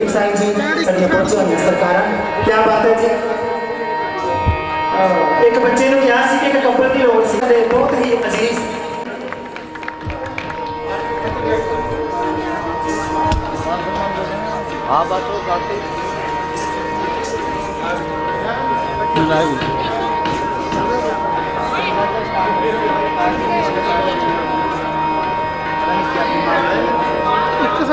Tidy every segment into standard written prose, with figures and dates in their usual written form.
साईं जी साडियां पहुंची हुई सरकार क्या बात है जी। एक बच्चे ने कहा सी कि कंबल की लोड़ सी ते बहुत ही अजीज हाँ बात तो काफी एक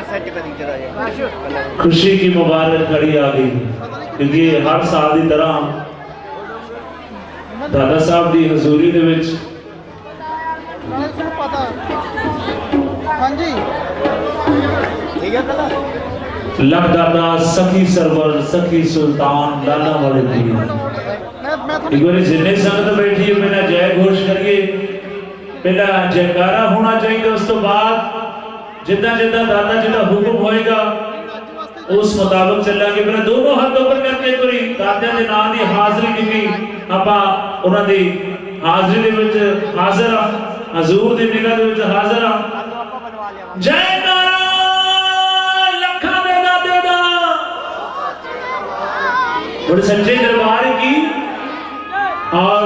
साइड टेढ़ा है। खुशी की मुबारक घड़ी आ गई क्योंकि हर साल की तरह दादा साहब की हजूरी दे विच लख दादा सखी सरवर सखी सुल्तान लाला वाले एक बार जिन्हें संगत बैठी है मेरा जय घोष करिए। पहला जयकारा होना चाहिए, उस तो बाद जिदा जिदा दादा जी का हुक्म होएगा उस मुताबिक चलांगे। मेरा दोनों हाथ ऊपर करके पूरी दादा के नाम की हाजरी क्योंकि आपा उन्होंने दी हाजरी दे विच हाजिर हां, हजूर दी निगाह दे विच हाजिर हां। जय नारा लखा दे दादे दा बड़े सच्चे दरबार की। और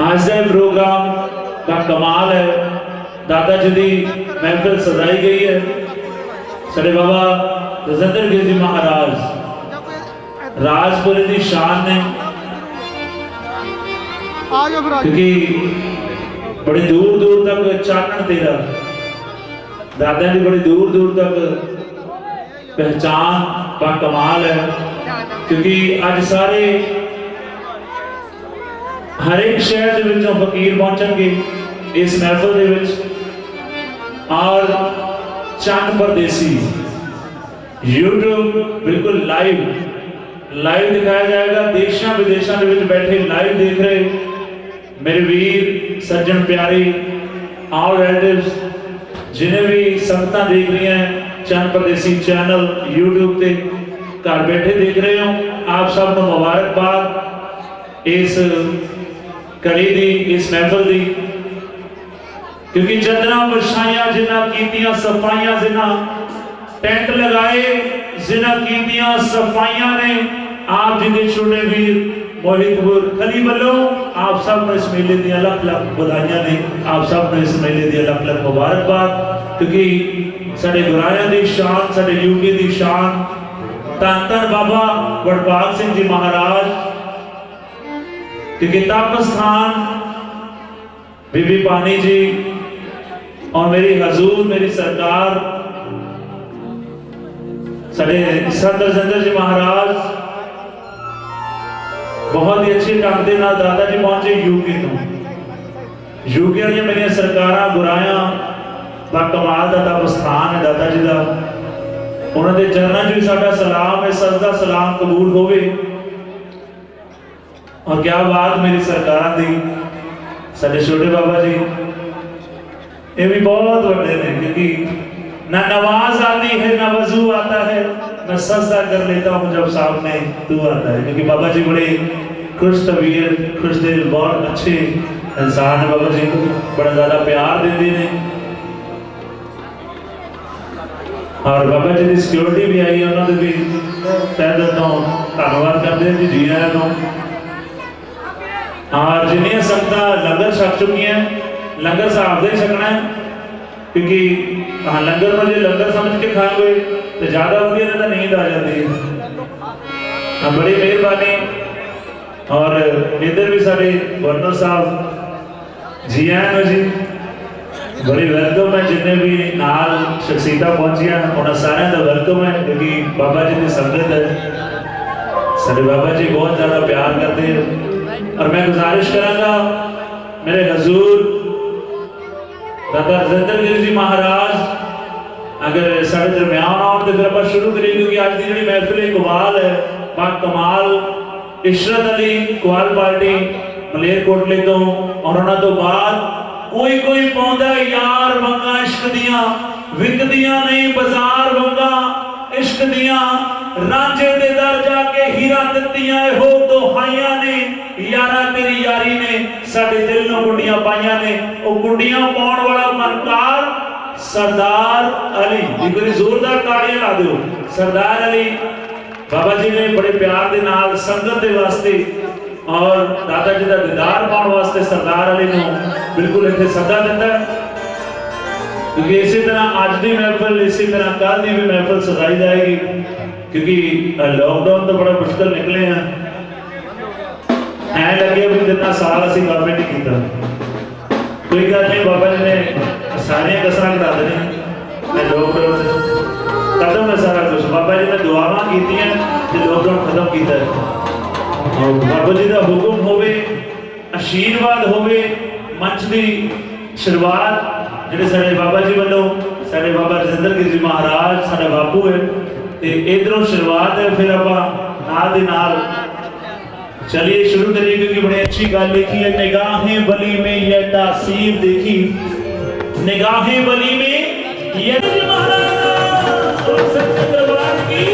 आज का प्रोग्राम का कमाल है, दादा जी की महफिल सजाई गई है। साडे बाबा रजिंदर गिल जी महाराज राजपुरे की शान ने क्योंकि बड़ी दूर दूर तक चानन तेरा दादा की बड़ी दूर दूर तक पहचान का कमाल है। क्योंकि आज सारे हर एक शहर के विचों फकीर पहुंचेंगे इस महफिल दे विच। और चंद परदेसी यूट्यूब बिल्कुल लाइव दिखाया जाएगा। देशों विदेशों के बैठे लाइव देख रहे मेरे वीर सज्जन प्यारे ऑल रिलेटिव्स जिन्हें भी संगत देख रही हैं चंद परदेसी चैनल यूट्यूब पे घर बैठे देख रहे हो, आप सब को मुबारकबाद इस कड़ी दी इस महफिल दी। क्योंकि जदना बरछाइयां जिन्ना कीतियां सफाइयां जिन्ना टेंट लगाए जिन्ना कीतियां सफाइयां ने आप जी के छोटे वीर मोहितपुर खली वालों आप सब इस मेले दी लख लख बधाइयां ने, आप सब इस मेले दी लख लख मुबारकबाद। क्योंकि साडे गुरायां दी शान साडे यूपी दी शान धन धन बाबा वडभाग सिंह जी महाराज क्योंकि तप स्थान बीबी पानी जी और मेरी हजूर मेरी सरकार साडे सदर रजिंदर जी महाराज बहुत ही अच्छे ढंग के नाल दादा जी पहुंचे यूपी तो। यूपी वाली मेरी सरकारां गुरायां का कमाल का तप स्थान है दादा जी का। उन्होंने चरणों च भी साडा सलाम है, सजदा सलाम कबूल होवे। और क्या बात मेरी सरकारां दी साडे छोटे बाबा जी ये भी बहुत बड़े ने क्योंकि ना नमाज आती है ना वजू आता है मैं सजदा कर लेता हूँ जब सामने तू आता है। क्योंकि बाबा जी बड़े खुश तबीयत खुश दिल बहुत अच्छे इंसान है। बाबा जी को बड़ा ज्यादा प्यार देते हैं। और बाबा जी की सिक्योरिटी भी आई उन्होंने भी तह दिल तो धन्यवाद करते हैं जी जी आया तो। और जिन्नियां संगतां लंगर छक चुकी हैं लंगर साहब दे छकना है क्योंकि हाँ लंगर में जो लंगर समझ के खाओगे तो ज़्यादा वधिया नहीं तो नींद आ जाती है। हाँ बड़ी मेहरबानी। और इधर भी साढ़े गवर्नर साहब जी आए हो जी, बड़ी वेलकम है। जिन्हें भी नाल शख्सियत पहुंचिया उन्होंने सारे का वेलकम है, क्योंकि बाबा जी की संगत है। सारे बाबा जी बहुत ज़्यादा प्यार करते हैं। और मैं गुजारिश करांगा मेरे हजूर दादा राजेंद्र गिरी जी महाराज अगर साढ़े दरम्यान आउन तो फिर आप शुरू करिए, क्योंकि आज की जी महफिल कमाल है। बा कमाल इशरत अली कुआल पार्टी मलेरकोटले तो, और उन्होंने तो बाद कोई कोई पाउंदा यार वंगा इश्क दियां विकदियां नहीं बाजार वंगा इश्क दियां रांझे दे दर जाके हीरा दित्तियां हो तो हाइयां ने यारा तेरी यारी ने साडे दिल नूं गुंडियां पाइयां ने। ओ गुंडियां पाउण वाला मनकार सरदार अली, एक बार जोरदार ताड़ियां ला दो। सरदार अली बाबा जी ने बड़े प्यार दे नाल संगत दे वास्ते और दादा जी का दीदार पाने वास्ते सरदार अली को बिल्कुल इतने सदा दिता है। क्योंकि इसी तरह अज की महफिल इसी तरह कल की भी महफिल सजाई जाएगी, क्योंकि लॉकडाउन तो बड़ा मुश्किल निकले हैं। ऐ लगे भी जितना साल असी बाबे ने किया, कोई गल नहीं, बाबा जी ने सारिया कसर घटा देनी। लॉकडाउन खत्म है सारा कुछ, बाबा जी ने दुआवां कीतियां ते लॉकडाउन खत्म किया है। बाबा जी का हुक्म होवे, आशीर्वाद होवे, मंच की शुरुआत जिहड़े साडे बाबा जी वालों साडे बाबा राजेंद्र गिरी जी महाराज साडा बापू है, ते इधरों शुरुआत है। फिर आपां नाल दे नाल चलिए शुरू करिए, क्योंकि बड़ी अच्छी गल लिखी है। निगाहें वली में ये तासीर देखी, निगाहें वली में ये महाराज और सच्चे दरबार की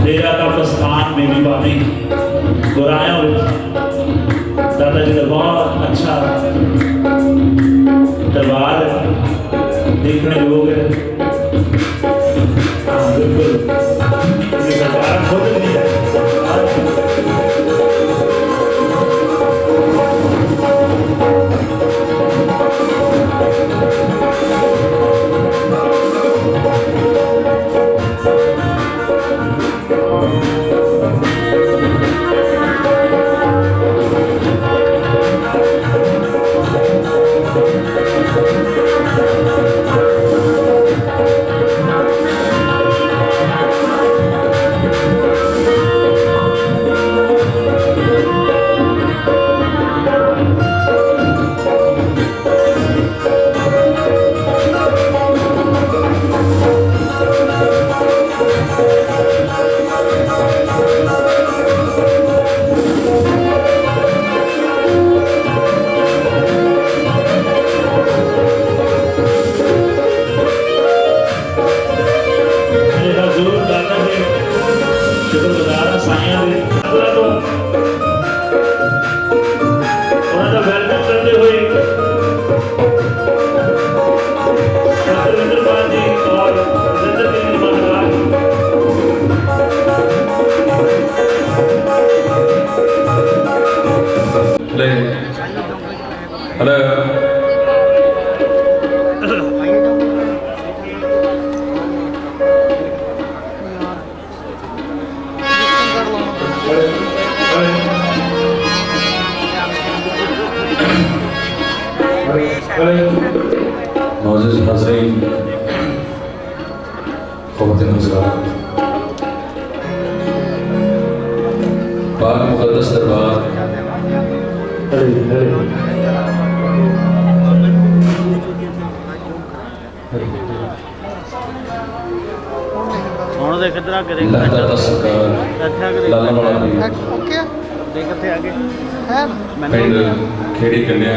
डेरा का प्रस्थान में भी बानी बुराया दादा जी का बहुत अच्छा दरबार देखने योग्य है। बिल्कुल दरबार खुद नहीं है। मोअज़्ज़िज़ हाज़रीन, ख़वातीन हज़रात, पाक मुक़द्दस दरबार लहदा सरकार लाला वाला पिंड खेड़ी कन्या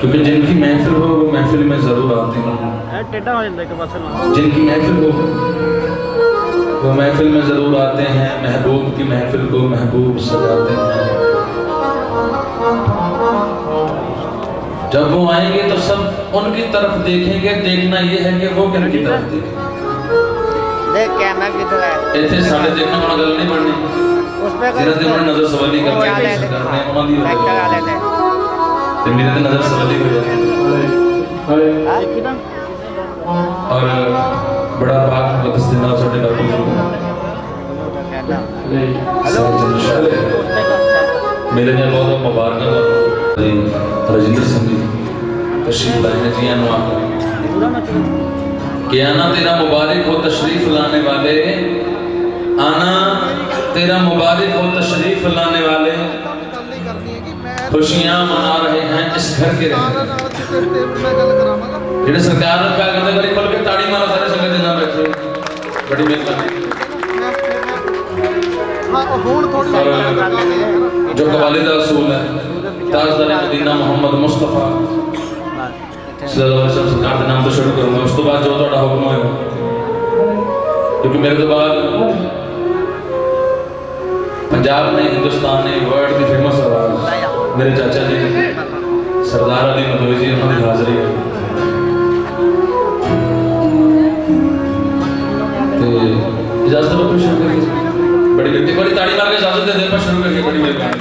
क्योंकि जिनकी महफिल हो वो महफिल में जरूर आते हैं, टेढ़ा हो जाता है एक पासे ना। जिनकी महफिल हो वो महफिल में जरूर आते हैं, महबूब की महफिल को महबूब सजाते हैं। जब वो आएंगे तो सब उनकी तरफ देखेंगे, देखना ये है कि वो किनकी तरफ देखें। देख कैमरा किधर है, इतने साढ़े देखने वाला गल नहीं बननी, उस पे जिन्हें ते उन्होंने नजर सवाली करनी है सरकार ने उन्होंने दी बैक करा लेते हैं। ते मेरे ते नजर सवाली हो जाए देखी ना और बड़ा पाक मुकद्दस दिन आ साडे बापू जी मेरे ने बहुत मुबारक राजेंद्र सिंह जी तशरीफ लाए हैं जी अनवा कि आना तेरा मुबारक हो तशरीफ लाने वाले, आना तेरा मुबारक हो तशरीफ लाने वाले, खुशियां मना रहे हैं इस घर के रहने। जेडे सरकार ने क्या करते बड़ी खोल के ताड़ी मारो सारे संगत के नाम बैठे, बड़ी मेहरबानी। जो कवालिदा रसूल है ताजदार मदीना मोहम्मद मुस्तफा सल्लल्लाहु अलैहि वसल्लम सरकार के नाम तो शुरू करूंगा, उस तो बाद जो ਤੁਹਾਡਾ हुक्म होगा, क्योंकि मेरे तो बाद पंजाब ने, हिंदुस्तान ने, वर्ल्ड की फेमस आवाज मेरे चाचा जी सरदार अली मदोई जी उन्होंने हाजिरी है। इजाजत दो शुरू करिए, बड़ी व्यक्ति बड़ी ताड़ी मार के इजाजत दे पर शुरू करिए, बड़ी मेहरबानी।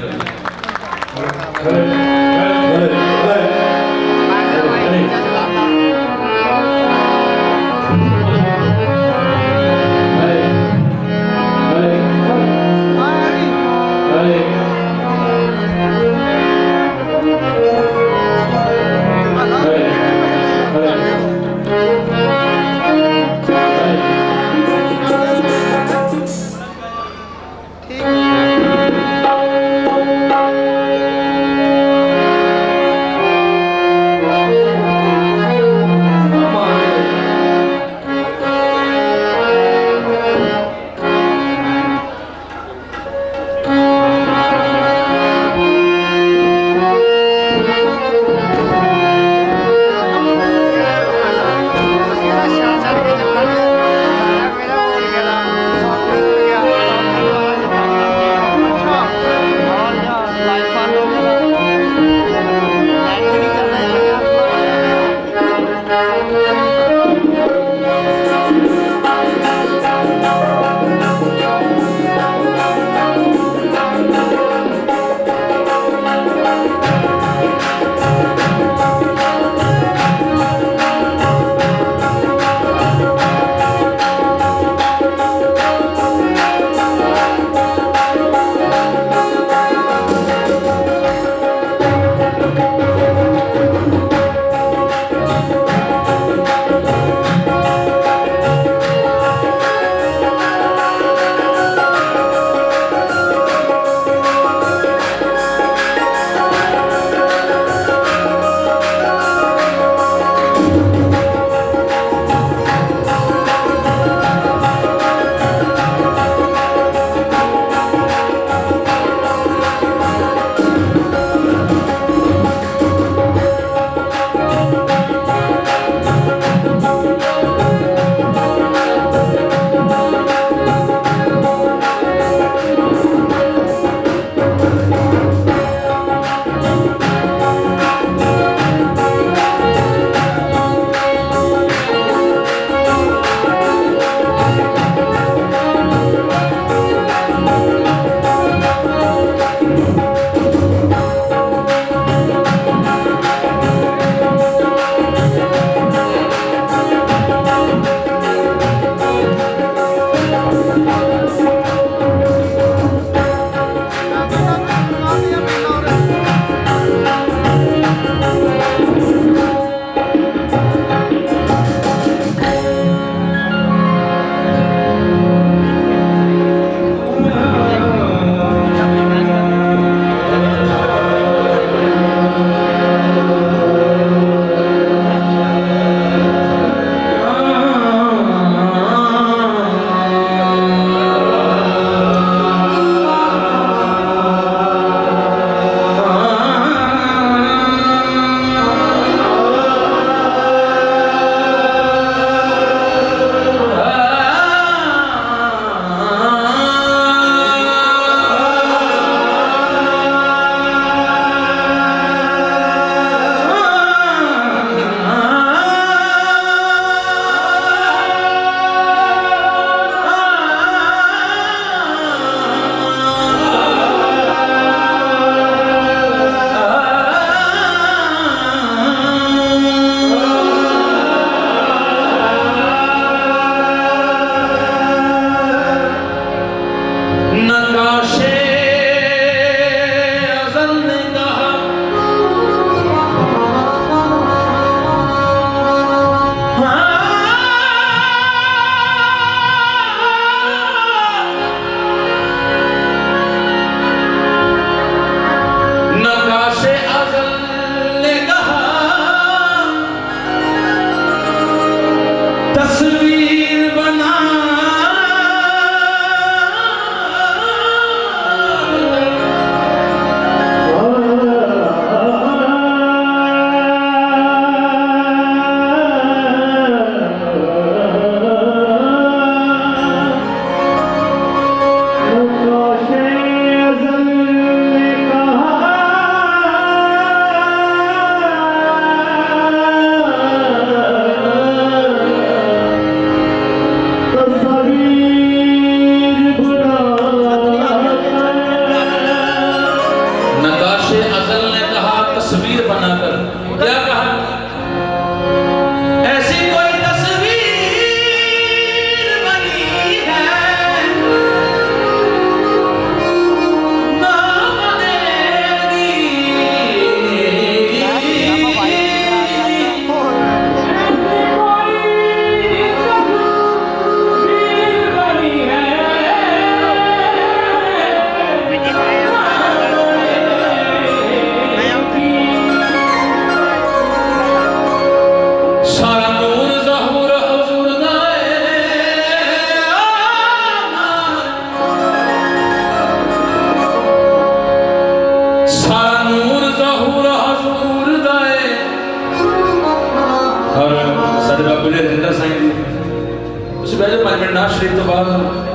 ਤੁਸੀਂ ਬਹਿ ਜਾਓ 5 ਮਿੰਟ ਨਾ ਸ਼ਰੀਫ ਤੋਂ ਬਾਅਦ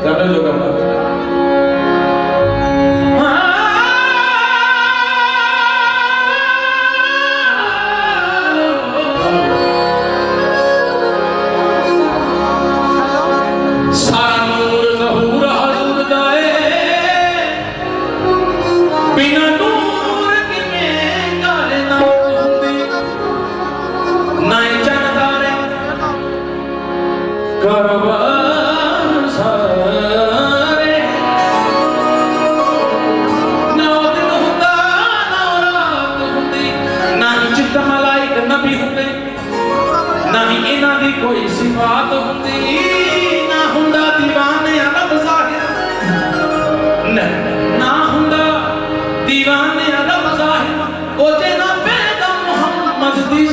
ਕਰ ਲਓ ਜੋ ਕਰਨਾ कोई सिफात होंदी ना हुंदा दीवाने अरब ज़ाहिर ना हुंदा दीवाने अरब ज़ाहिर ओ जे ना पैदा मोहम्मद दी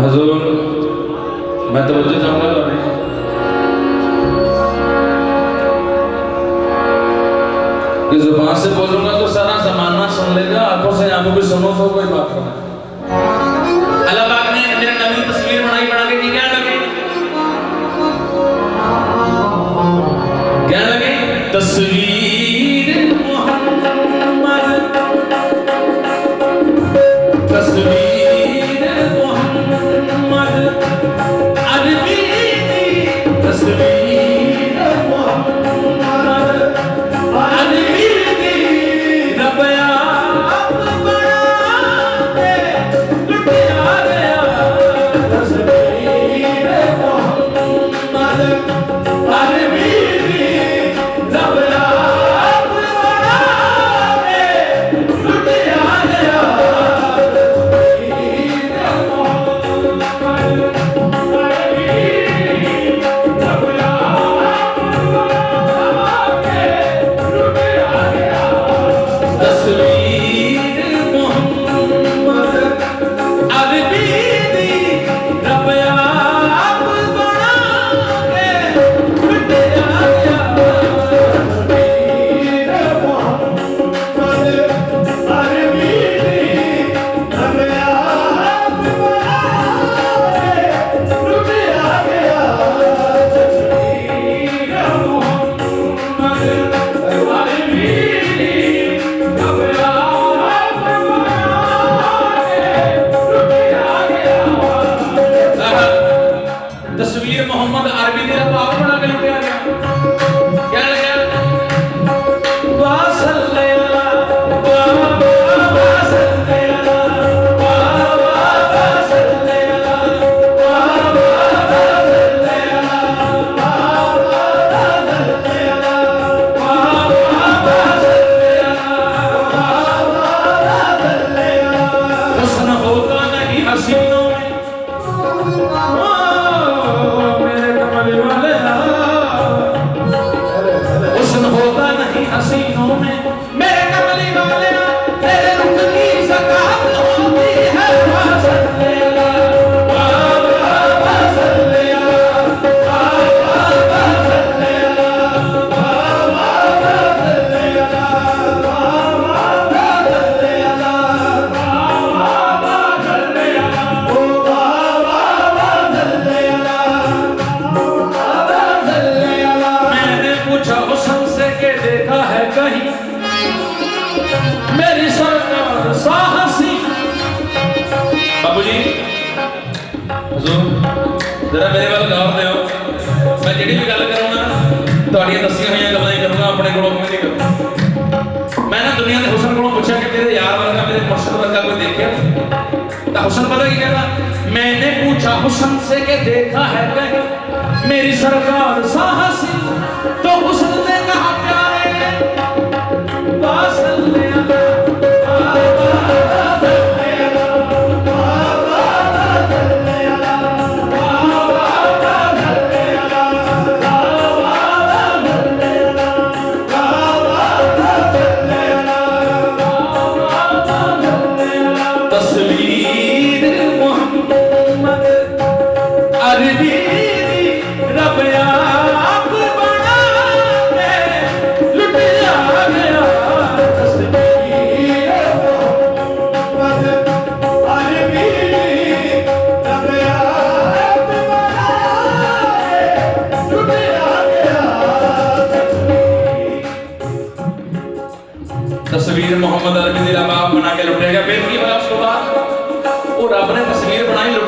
हुजूर मैं तवज्जो चाहूंगा कि जुबान से बोलूंगा तो सारा जमाना सुन लेगा आंखों से आंखों भी सुनो तो कोई बात नहीं अल्लाह पाक ने मेरे नबी तस्वीर बना के क्या लगे तस्वीर मोहम्मद तस्वीर जरा मेरे वाल गौर दो मैं जी भी गल करूँगा थोड़िया दसिया हुई गल्लां ही करूँगा अपने को नहीं करूँगा मैं ना दुनिया के हुसन को पूछा कि तेरे यार वर्गा मेरे मुर्शद वर्गा कोई देखा तो हुसन पता की कहता मैंने पूछा हुसन से कि देखा है कहीं मेरी सरकार साहसी तो हुसन ने कहा प्यारे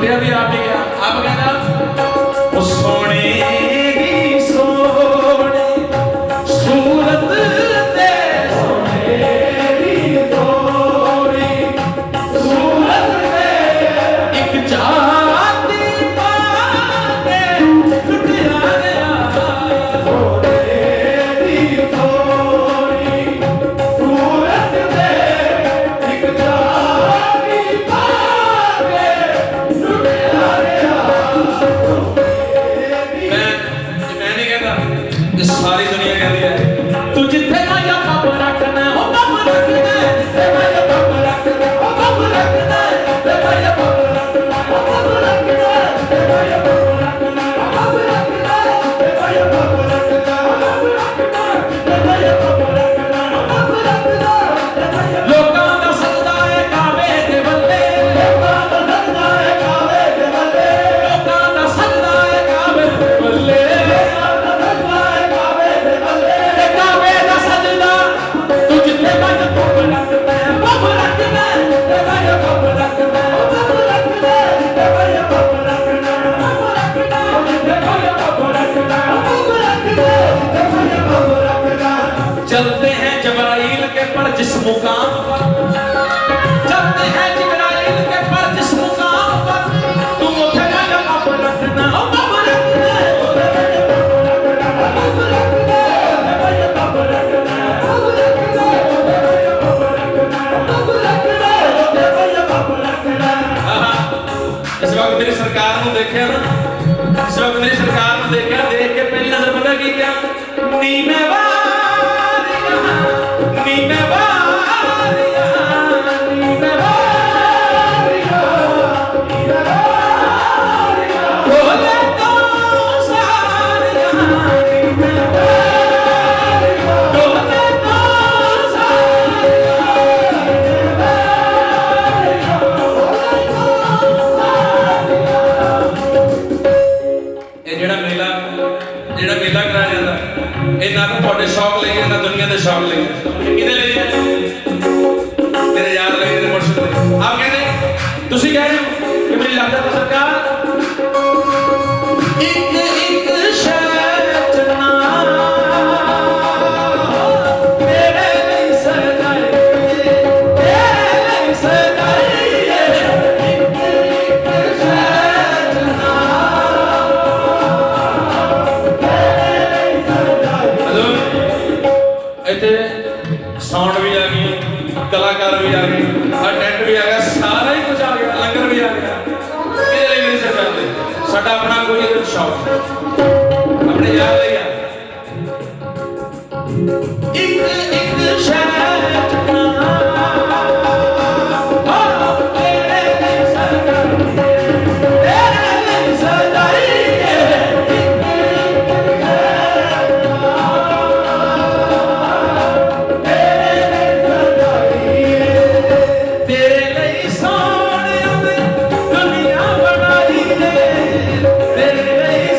कुटिया भी आप ही गया आप कहना वो सोने दी सोने सूरत दे सोने दी सोने सूरत दे एक जाती पाके लुटिया गया सोने दी सोने सूरत दे एक जाती पाके लुटिया गया मैं नहीं कहता ये सारी दुनिया कहती है तू जिथे माया पाप रखना हो पाप रखना जिथे माया पाप रखना हो पाप रखना जिथे माया पाप रखना हो पाप रखना जिथे माया पाप रखना हो पाप रखना जिथे माया पाप रखना हो पाप रखना जिथे माया पाप रखना हो पाप रखना लोकां दा सजदा है कावे दे बल्ले लोकां दा सजदा है कावे दे बल्ले लोकां दा सजदा है कावे दे बल्ले चलते हैं जबराइल के पर जिस मुकाम पर चलते हैं जबराइल के पर जिस मुकाम पर तुम उठे माया पाप रखना ओ पाप रखना पाप रखना माया पाप रखना पाप रखना माया पाप रखना पाप रखना माया पाप रखना इस वक्त मेरी सरकार ਨੂੰ देखा ना इस वक्त मेरी सरकार ਨੂੰ देखा देख के पहली नजर पता की क्या नी मैं शौक लगे ना दुनिया के शौक लगे किने लगे तेरे यार लगे तेरे मुर्शिद लगे आप कहते तुसी कह रहे हो कि मेरी लादा तो सरकार एक शर्त ना तेरे लिए सजाई तेरे लिए सजाई एक शर्त ना इतने साउंड भी आ गई कलाकार भी आ गए टेंट भी आ गया सारा ही कुछ आ गया लंगर भी आ गया मेरे लिए से चलते साडा अपना कोई शौक अपने यार ले यार एक शर्त तेरे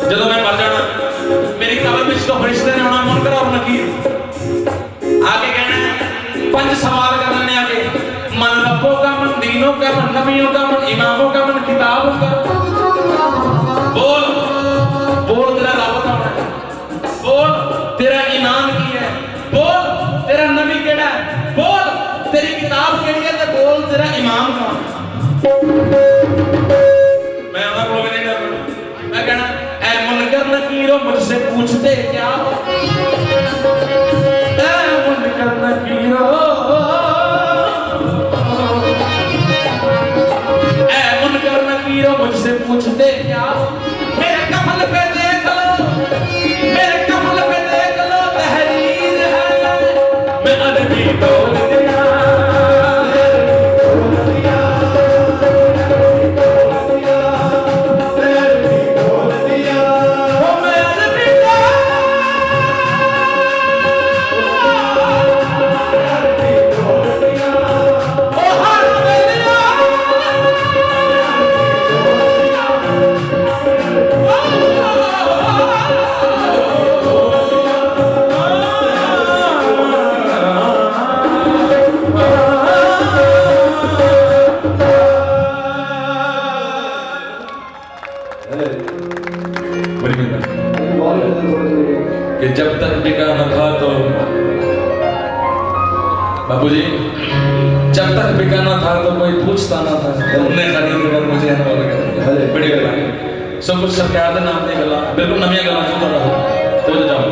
ਜਦੋਂ ਮੈਂ ਮਰ ਜਾਣਾ ਮੇਰੀ ਕਬਰ ਵਿੱਚ तो फरिश्ते ने आना मुनकर और नकीर आगे कहना है 5 सवाल करने आगे मन रब्बों का मन दीनों का मन नबियों का मन इमामों का मन किताबों का बोल बोल तेरा रब कौन है बोल तेरा ईमान की है बोल तेरा नबी केड़ा है बोल तेरी किताब केड़ी है ते बोल तेरा इमाम कौन है मैं उन्हें बोल नहीं डरना मैं कहना ऐ मुनकर नकीरो मुझसे पूछते क्या हो ऐ मुनकर नकीरो ऐ मुनकर नकीरो मुझसे पूछते क्या हो मेरे कमल पे देख लो मेरे कमल पे देख लो तहरीर है मैं अदबी बोल दिया कि जब तक बिका न था तो बाबूजी जब तक बिका न था तो कोई पूछता न था तुमने खरीद कर मुझे अनमोल कर बड़ी गल सब कुछ सरकार के नाम दी गल बिल्कुल नवी गल जो रहो तो जाओ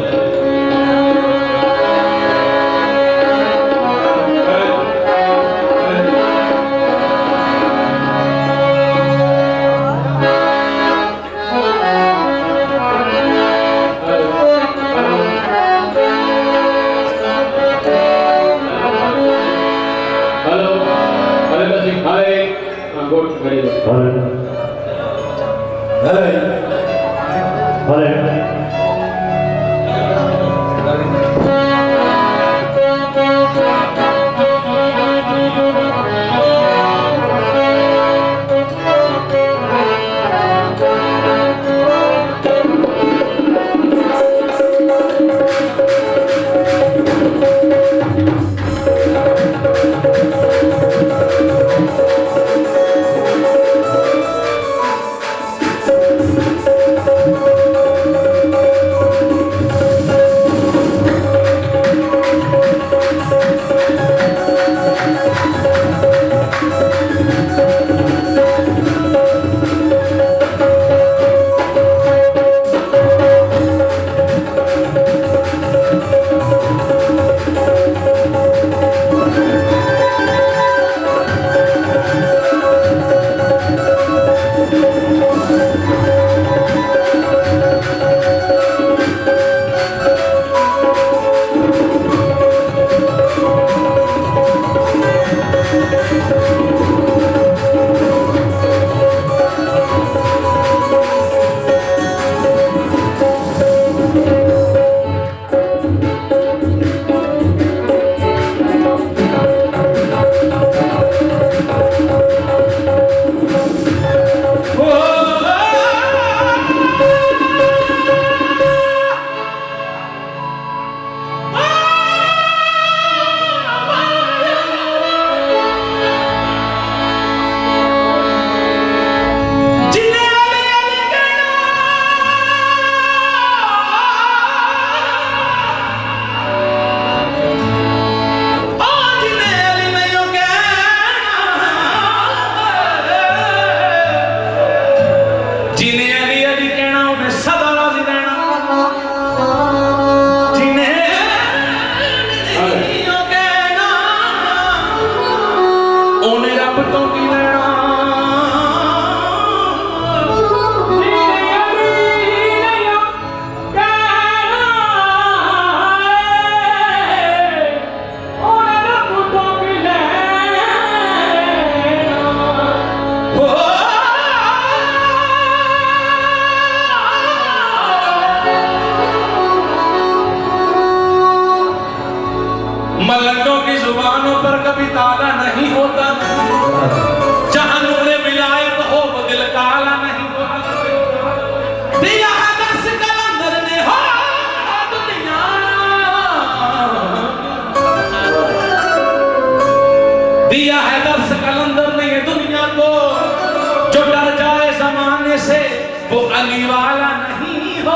वाला नहीं हो।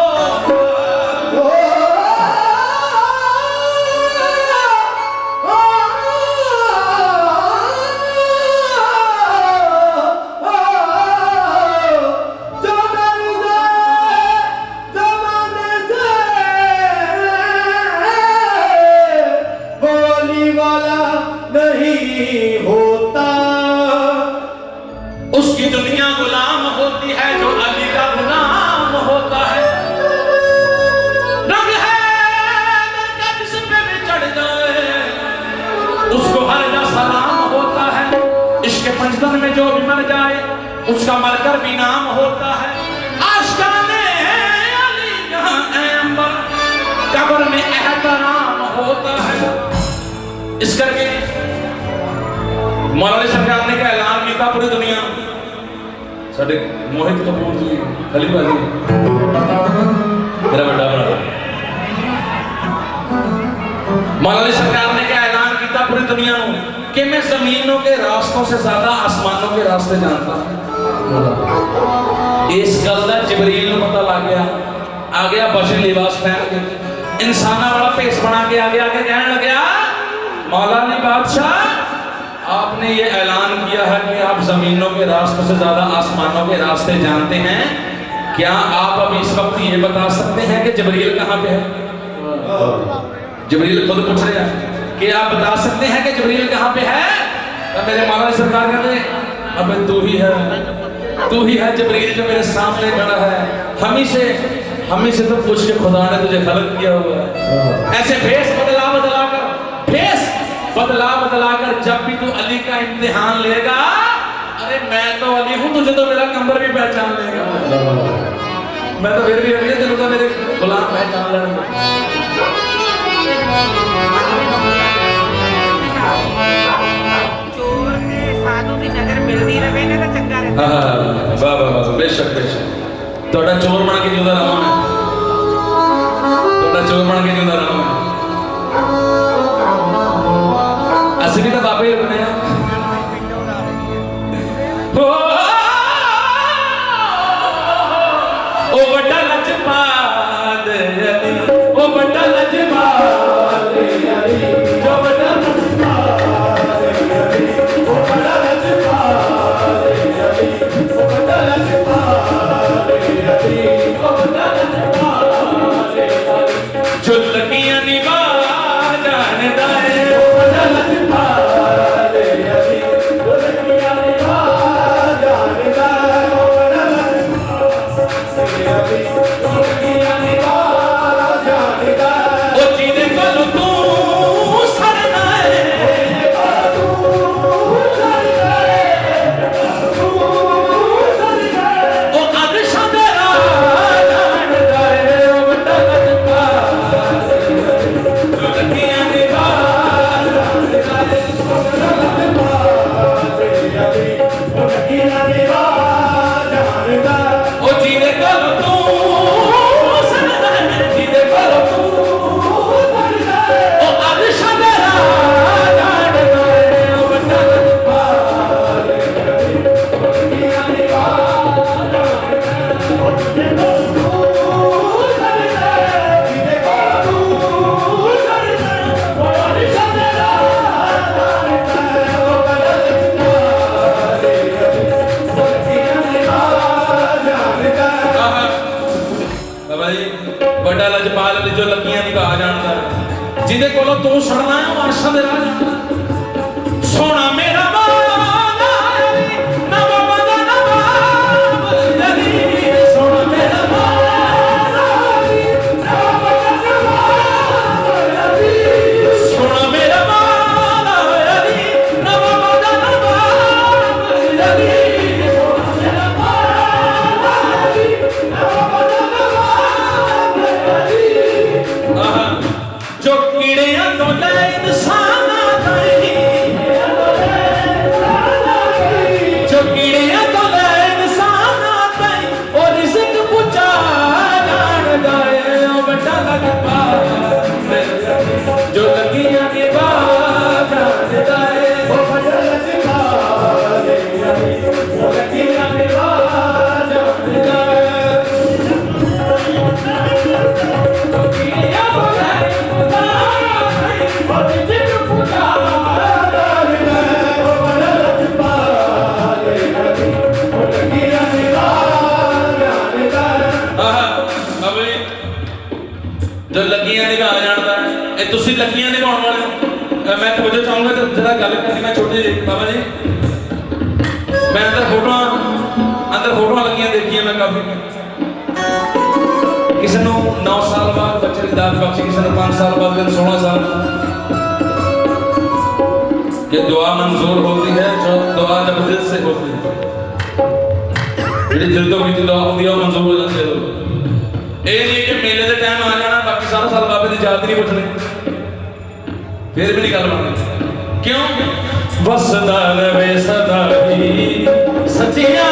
उसकी दुनिया गुलाम होती है जो अली का गुलाम होता है। रंग है जिस पे भी चढ़ जाए उसको हर जा सलाम होता है। इश्क पंजतन में जो भी मर जाए उसका मरकर भी नाम होता है। आशिकाने अली जहां अंबर कब्र में एहतराम होता है। इस करके मौलाना सरकार ने क्या ऐलान किया पूरी दुनिया। साडे मोहित कपूर जी खलीफा जी मेरा बड़ा भरा मौलाना सरकार ने क्या ऐलान किया पूरी दुनिया कि मैं जमीनों के रास्तों से ज्यादा आसमानों के रास्ते जानता हूं। इस गल का जिबरील को पता लग गया। आ गया बशर लिबास पहन के इंसाना वाला भेस बना के आगे आगे कहने लग गया मौलाना बादशाह आपने ये ऐलान किया है कि आप जमीनों के रास्तों से ज्यादा आसमानों के रास्ते जानते हैं। क्या आप अभी इस वक्त ये बता सकते हैं कि जिब्रील कहाँ पे है? जिब्रील खुद पूछ रहे हैं कि आप बता सकते हैं कि जिब्रील कहाँ पे है? तो मेरे मौलाना सरकार कहते अबे तू ही है जिब्रील जो मेरे सामने खड़ा है। हम ही से तो पूछ के खुदा ने तुझे खलक किया हुआ है। ऐसे भेस बदला कर जब भी तू अली का इम्तिहान लेगा, अरे मैं तो अली हूं, तुझे तो मेरा नंबर भी पहचान लेगा। मैं तो फिर भी अली तेरे तो मेरे गुलाम पहचान लेंगे। चोर ने साधु की नजर मिलती रहे ना तो चंगा रहता। हां वाह बेशक तोड़ा चोर बन के जिंदा रहो मैं। तोड़ा चोर बन के जिंदा रहो मैं। असली तो बाबे ही बने ओ बड़ा लजपाल अली, ओ बड़ा लजपाल अली, जो बड़ा लजपाल अली, ओ बड़ा लजपाल अली, ओ बड़ा लजपाल अली, ओ बड़ा लजपाल अली, जो लगियां निभा जानदा है ओ बड़ा लजपाल अली, जो लगियां निभा जानदा है ओ बड़ा लजपाल अली, जो लगियां निभा जानदा है। ओ जिदे कोल तू सरना है तू सरना ओ अरशा दे जानदा है ओ बड़ा लजपाल जो लगियां निभा जानदा है ओ बड़ा लजपाल अली, जो लगियां निभा जानदा है। ओ जिदे कोल तू सरना है, जिदे कोल तू सरना है ओ अरशा दे जानदा है ओ बड़ा लजपाल अली, जो लगियां निभा जानदा है। ओ जिदे कोल तू सरना है, जिदे कोल तू सरना है ओ अरशा दे जानदा है ओ बड़ा लजपाल अली, जो लगियां निभा जानदा है। भाई बड़ा लजपाल अली जो लगियां निभा जानदा है। जिदे कोलों तू सड़ना है वो अरशा दे जानदा है। सोना मेरा मौला अली, नवाब दा नवाब अली, सोना मेरा मौला अली, नवाब दा नवाब अली, सोना मेरा मौला अली, नवाब दा नवाब अली, सोना मेरा मौला अली, नवाब दा नवाब अली। जो कीड़ियां तो ले इंसाना ताई, जो कीड़ियां तो ले इंसाना ताई ओ रिज़्क पुचा जानदा है ओ बड़ा लजपाल अली, जो लगियां निभा जानदा है ओ बड़ा लजपाल अली, जो लगियां निभा जानदा है। जो लगियां निभा जानता है ये तुसी लगियां निभाने वाले हो। मैं तवज्जो चाहूंगा तो जरा गल करनी मैं छोटी जी बाबा जी मैं अंदर फोटोआं लगियां देखियां मैं काफी किसी को 9 साल बाद बच्चे की दात बख्शी किसी को 5 साल बाद 16 साल कि दुआ मंजूर होती है जो दुआ जब दिल से होती है दिल तो की दुआ होती है मंजूर हो जाती है ये नहीं कि मेले के टाइम आ जाना बाकी सारा साल बाबे की याद नहीं पूछनी फिर भी नहीं गल बननी क्यों वसदा रवे सदा ही सचिया